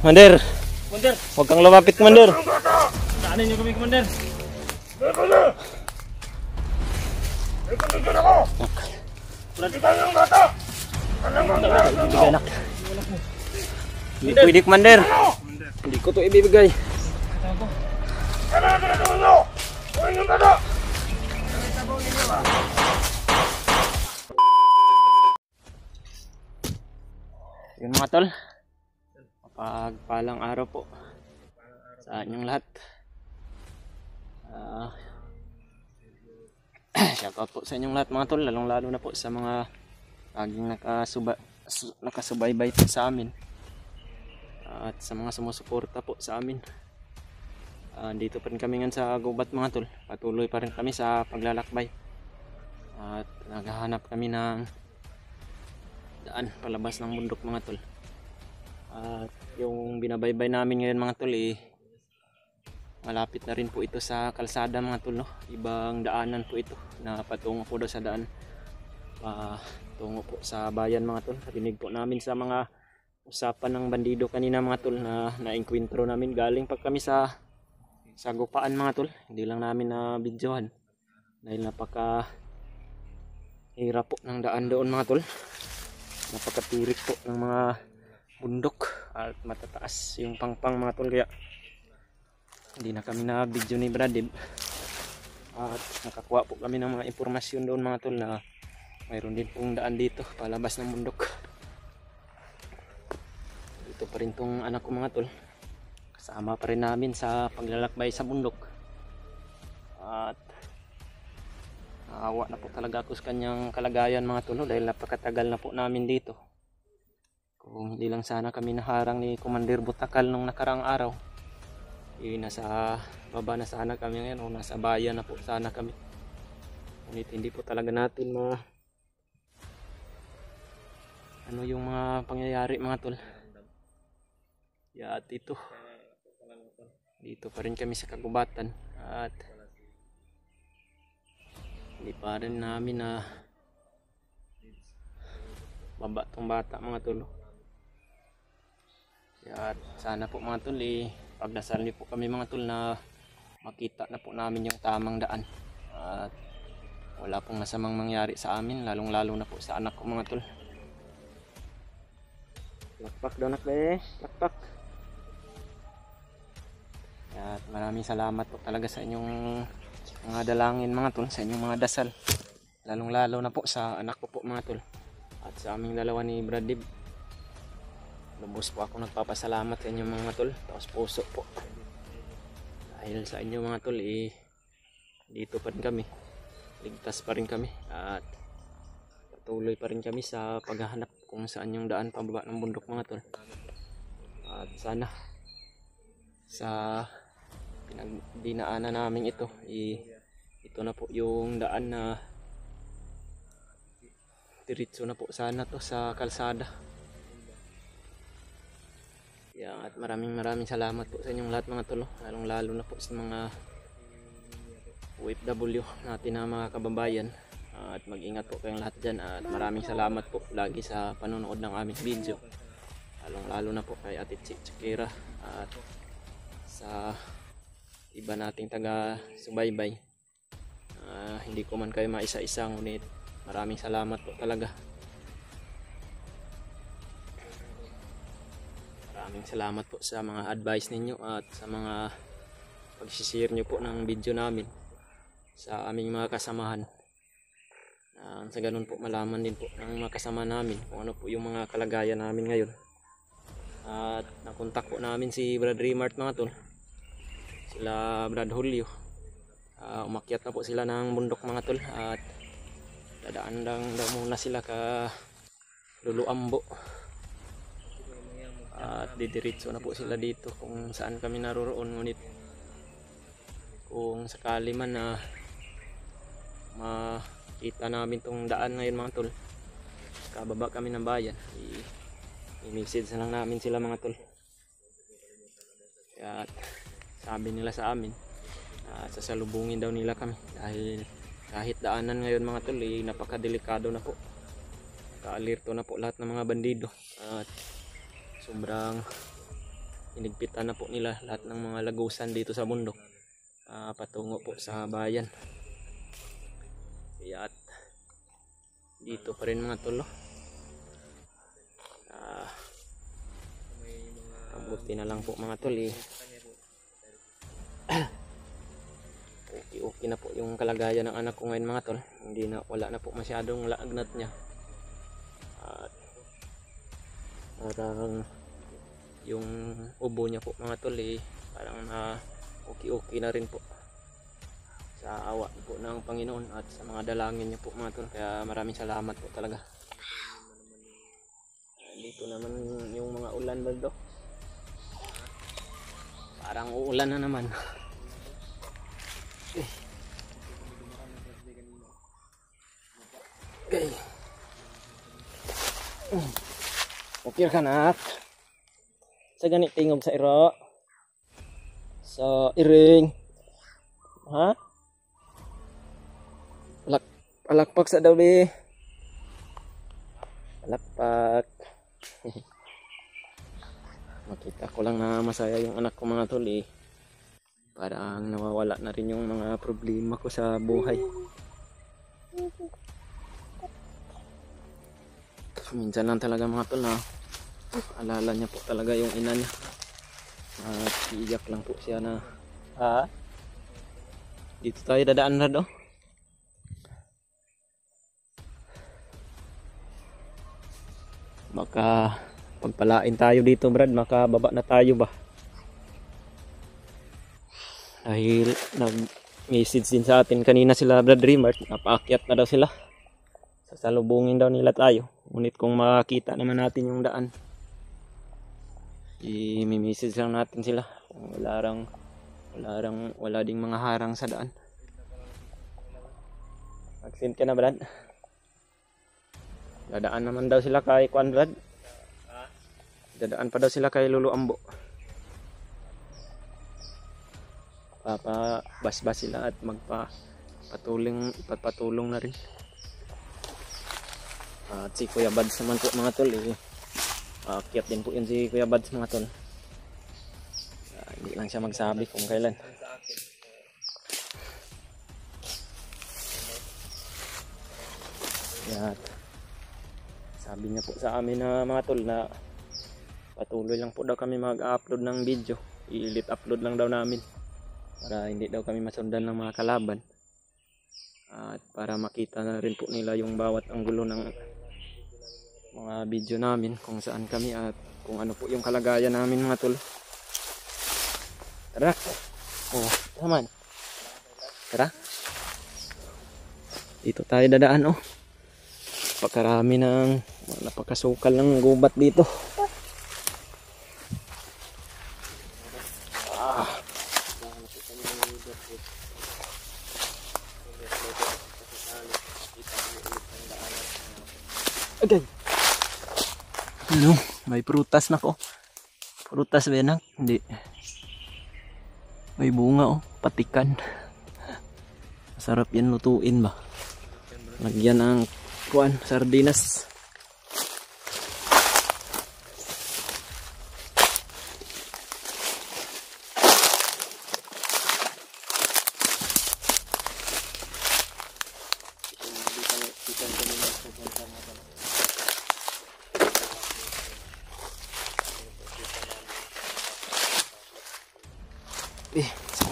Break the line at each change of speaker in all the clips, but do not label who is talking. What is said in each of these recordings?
Commander.
Commander.
Huwag kang lumapit, Commander.
Daanin niyo kami, Commander.
Hindi pwede, Commander. Hindi ko to ibibigay. Yun mga tol, mapagpalang araw po sa inyong lahat. Shoutout po sa inyong lahat mga tol, lalong lalo na po sa mga laging nakasubaybay po sa amin at sa mga sumusuporta po sa amin. Dito pa rin kami ngayon sa gubat mga tol, patuloy pa rin kami sa paglalakbay at naghahanap kami ng daan palabas ng bundok mga tol. At yung binabaybay namin ngayon mga tol malapit na rin po ito sa kalsada mga tol, no? Ibang daanan po ito na patungo po daw sa daan, patungo po sa bayan mga tol. Narinig po namin sa mga usapan ng bandido kanina mga tol na na-enkwentro namin galing pag kami sa gupaan mga tol. Hindi lang namin na videohan dahil napaka hirap po ng daan doon mga tol. Napakatirik po ng mga bundok at matataas yung pangpang mga tol, kaya hindi na kami na video ni Bradib. At nakakuha po kami ng mga impormasyon doon mga tol na mayroon din pong daan dito palabas ng bundok. Dito pa rin tong anak ko mga tol, kasama pa rin namin sa paglalakbay sa bundok. At naawa na po talaga ako sa kanyang kalagayan mga tol, dahil napakatagal na po namin dito. Kung hindi lang sana kami naharang ni Commander Butakal nung nakaraang araw, nasa baba na sana kami ngayon o nasa bayan na po sana kami. Ngunit hindi po talaga natin ano yung mga pangyayari mga tol. At dito pa rin kami sa kagubatan at hindi pa rin namin na baba tong bata mga tol. At sana po mga tol pagdasal niyo po kami mga tol na makita na po namin yung tamang daan at wala pong masamang mangyari sa amin, lalong lalo na po sa anak ko mga tol. Lakpak daw nakle, lakpak. At maraming salamat po talaga sa inyong mga dalangin mga tol, sa inyong mga dasal, lalong lalo na po sa anak ko po mga tol at sa aming dalawa ni Bradib. Lubos po ako nagpapasalamat sa inyong mga tol, taos puso po, dahil sa inyo mga tol dito pa rin kami, ligtas pa rin kami at patuloy pa rin kami sa paghahanap kung saan yung daan pababa ng bundok mga tol. At sana sa pinagdinaanan namin ito na po yung daan na diretso na po sana to sa kalsada. At maraming salamat po sa inyong lahat mga tol, lalong lalo na po sa mga OFW natin na mga kababayan. At mag-ingat po kayong lahat dyan at maraming salamat po lagi sa panonood ng aming video, lalong lalo na po kay Ate Chikira at sa iba nating taga subaybay. Hindi ko man kayo maisa-isa, ngunit maraming salamat po talaga. Maraming salamat po sa mga advice ninyo at sa mga pag-share nyo po ng video namin sa aming mga kasamahan. Sa ganun po malaman din po ng mga kasama namin kung ano po yung mga kalagayan namin ngayon. At nakontak po namin si Brad Remart mga tol, sila Brad Julio. Umakyat na po sila ng bundok mga tol at dadaan lang daw muna sila ka Luluambo at didiretso na po sila dito kung saan kami naroroon. Ngunit kung sakali man na makita namin tong daan ngayon mga tol, kababa kami ng bayan, i-message na lang namin sila mga tol. At sabi nila sa amin sasalubungin daw nila kami dahil kahit daanan ngayon mga tol napakadelikado na po, ka-alerto na po lahat ng mga bandido at sobrang inigpitan na po nila lahat ng mga lagusan dito sa bundok patungo po sa bayan. Kaya at dito pa rin mga tol. Mabuti na lang po mga tol okay na po yung kalagayan ng anak ko ngayon mga tol. Hindi na, wala na po masyadong lagnat niya. At parang yung ubo niya po mga tol parang na okay na rin po sa awa po ng Panginoon at sa mga dalangin niyo po mga tol. Kaya maraming salamat po talaga. Dito naman yung mga ulan baldo. Parang uulan na naman. Okay. Okay ka nak. Sa ganit tingog sa iro. Sa iring. Ha? Palakpak sa daw be. Palakpak. Makita ko lang na masaya yung anak ko mga tol Parang nawawala na rin yung mga problema ko sa buhay. Minsan lang talaga mga tol na alala niya po talaga yung ina niya. At iiyak lang po siya na dito tayo dadaan na do. Baka pagpalain tayo dito Brad, makababa na tayo ba? Dahil nag-message din sa atin kanina sila Brad Rimart, napaakyat na daw sila. Sasalubungin daw nila tayo. Ngunit kung makakita naman natin yung daan, i-message lang natin sila. Kung wala ding mga harang sa daan. Mag-send ka na Brad? Dadaan naman daw sila kay Kwan Brad. Dadaan pa daw sila kay Lolo Ambo. Papabasbas sila at ipagpatulong na rin. At si Kuya Bads naman po mga tol akyat din po yun si Kuya Bads mga tol. Hindi lang siya magsabi kung kailan. At sabi niya po sa amin na mga tol na patuloy lang po daw kami mag-upload ng video. I-lit upload lang daw namin para hindi daw kami masundan ng mga kalaban. At para makita na rin po nila yung bawat anggulo ng mga video namin, kung saan kami at kung ano po yung kalagayan namin mga tol. Tara. Taman. Tara. Dito tayo dadaan Pakarami ng napakasukal ng gubat dito. Okay. May prutas na po. Prutas ba yan? Hindi. May bunga patikan. Masarap yan lutuin ba? Lagyan ng sardinas.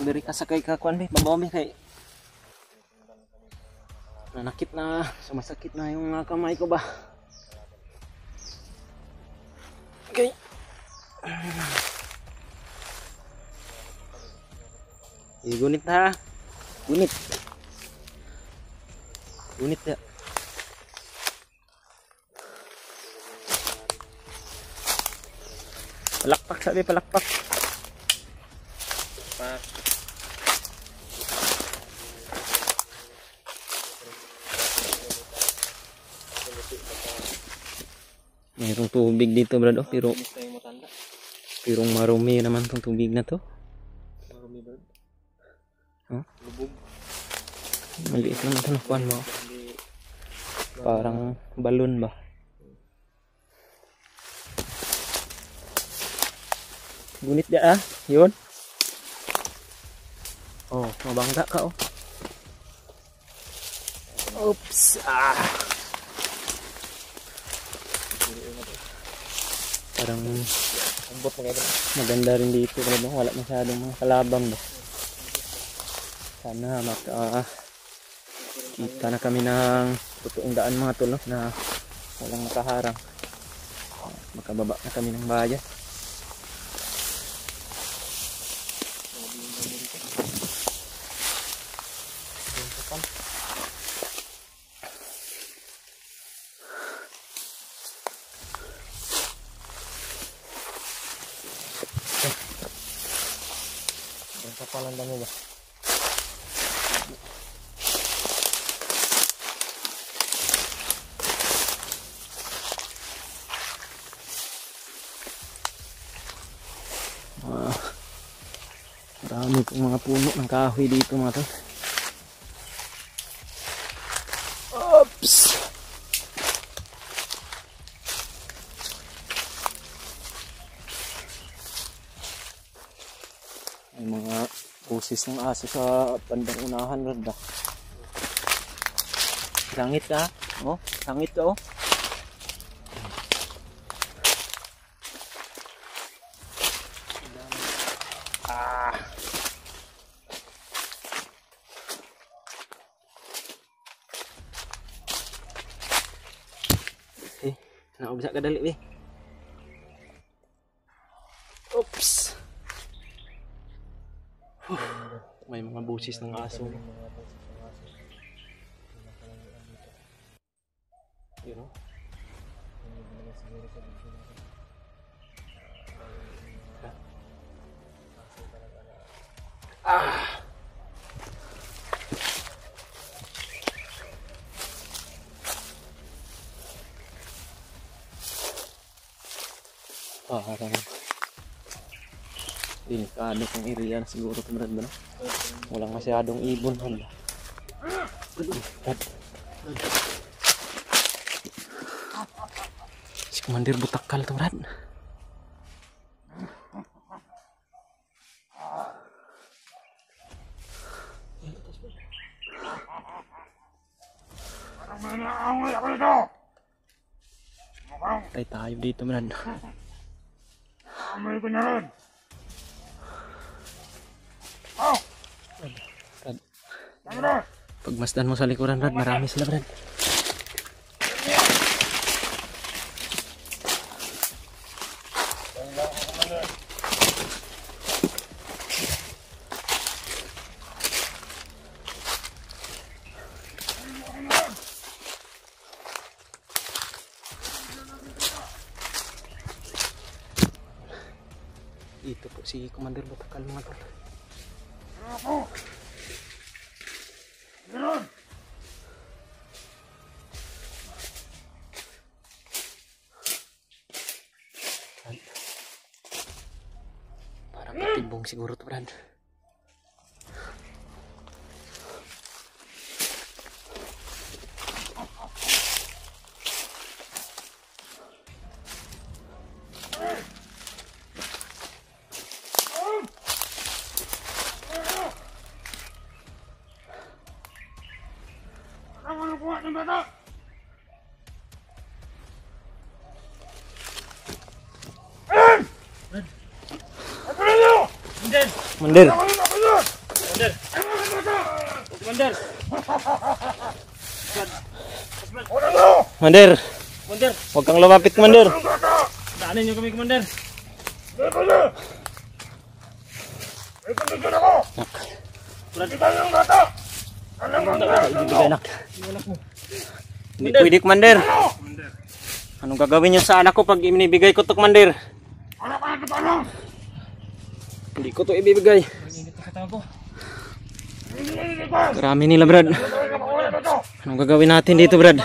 Sandiri ka sakay ka kuan babaw kay nanakit na, sumasakit na yung kamay ko ba. Okay. Gunit ha. Gunit ya. Palakpak sabi, palakpak. Mayroong tubig dito brad pero marumi naman tong tubig na to. Marumi brad. Lubog. Maliit lang ito na kuan mo. Parang balon ba? Gunit dia yun. Oh, mabangga ka oh. Oops. Parang maganda rin dito, wala masyadong mga kalabang ba. Sana kita na kami ng totoong daan mga tol, no? Na walang nakaharang. Makababa na kami ng bayan. Ang kapalan damo ba? Marami pong mga puno ng kahoy dito mga tol. Oops! May mga pusis ng aso sa bandang unahan rada. Langit ka? Oh, langit ka oh. Naubsa ka dali eh. Oops. May mga busis ng aso. You know? Parang delikado kong area na siguro kumarad ba no? Walang masyadong ibon hala. Si Commander butakal to rad. Tay tayo dito man.
Amoy ko na rin.
Pagmasdan mo sa likuran rad, marami sila Brad. Ito po si Commander Butakal mga tol. Parang patibong siguro to Brad. Commander.
Commander.
Commander.
Commander.
Huwag kang lumapit Commander.
Daanin niyo kami Commander.
Anak. Hindi pwede Commander. Anong gagawin niyo sa anak ko pag inibigay ko to Commander? Hindi ko to ibibigay. Karami nila Brad. Anong gagawin natin dito Brad?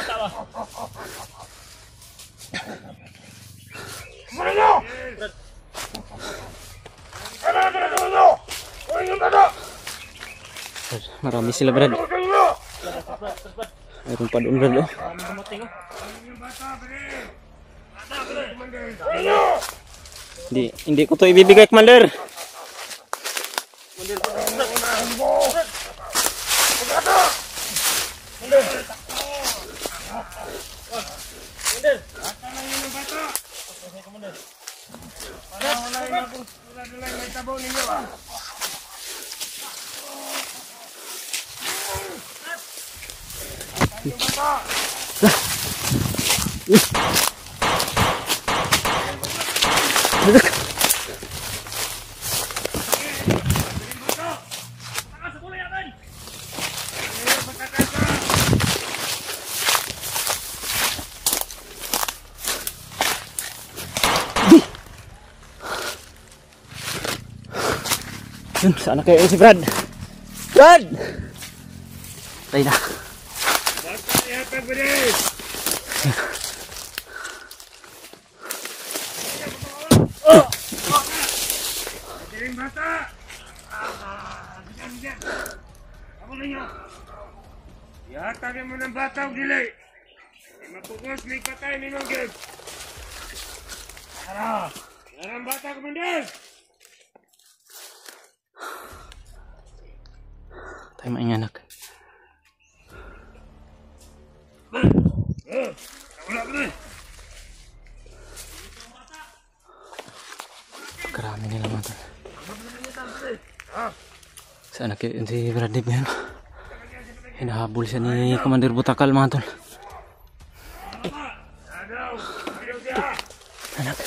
Marami sila Brad. Mayroon pa doon Brad oh. Hindi ko to ibibigay, Commander. Sana kayo si Brad. Brad! Tayo na.
Ihatagin mo ng bata o dili. Mapugos, may patay ni Manggil. Tara! Yan ang bata, Commander!
Tayo maingay, anak.
Wala ba na?
Karami nila mga tol. Sana kayo si Brad Dib yan. Hinahabol siya ni Commander Butakal mga tol. Anak.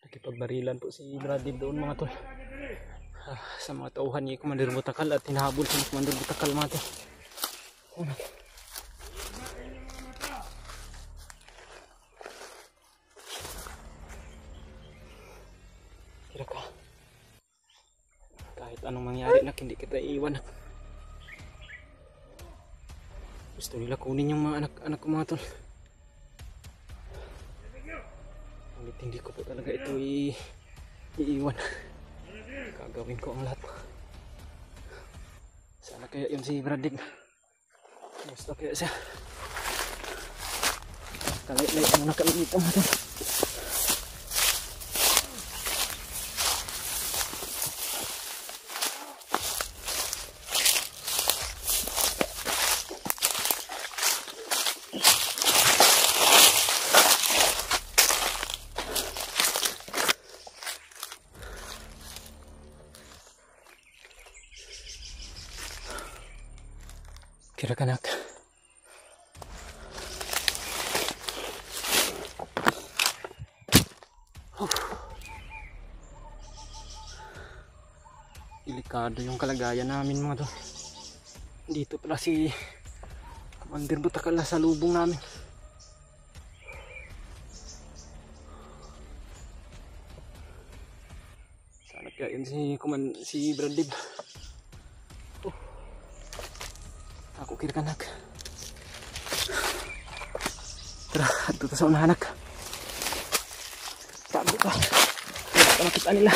Nakipagbarilan po si Brad Dib doon mga tol. Sa mga tauhan ni Commander Butakal at hinahabol siya ni Commander Butakal mga tol. Kira ka. Kahit anong mangyari nak, hindi kita iiwan. Gusto nila kunin yung mga anak-anak ko mga tol. Ngunit hindi ko po talaga ito iiwan. Gagawin ko ang lahat. Sana kaya yun si Brad Dib. Gusto kaya siya. Kalay-lay muna kami dito mga tol. Kira ka nak. Delikado yung kalagayan namin mga tol. Dito pala si Commander Butakal sa lubong namin. Sana kaya yun si Brad Dib. Ako kira ka nak. Tara, ato sa unahan nak. Sabi ka. Hindi ka makita nila.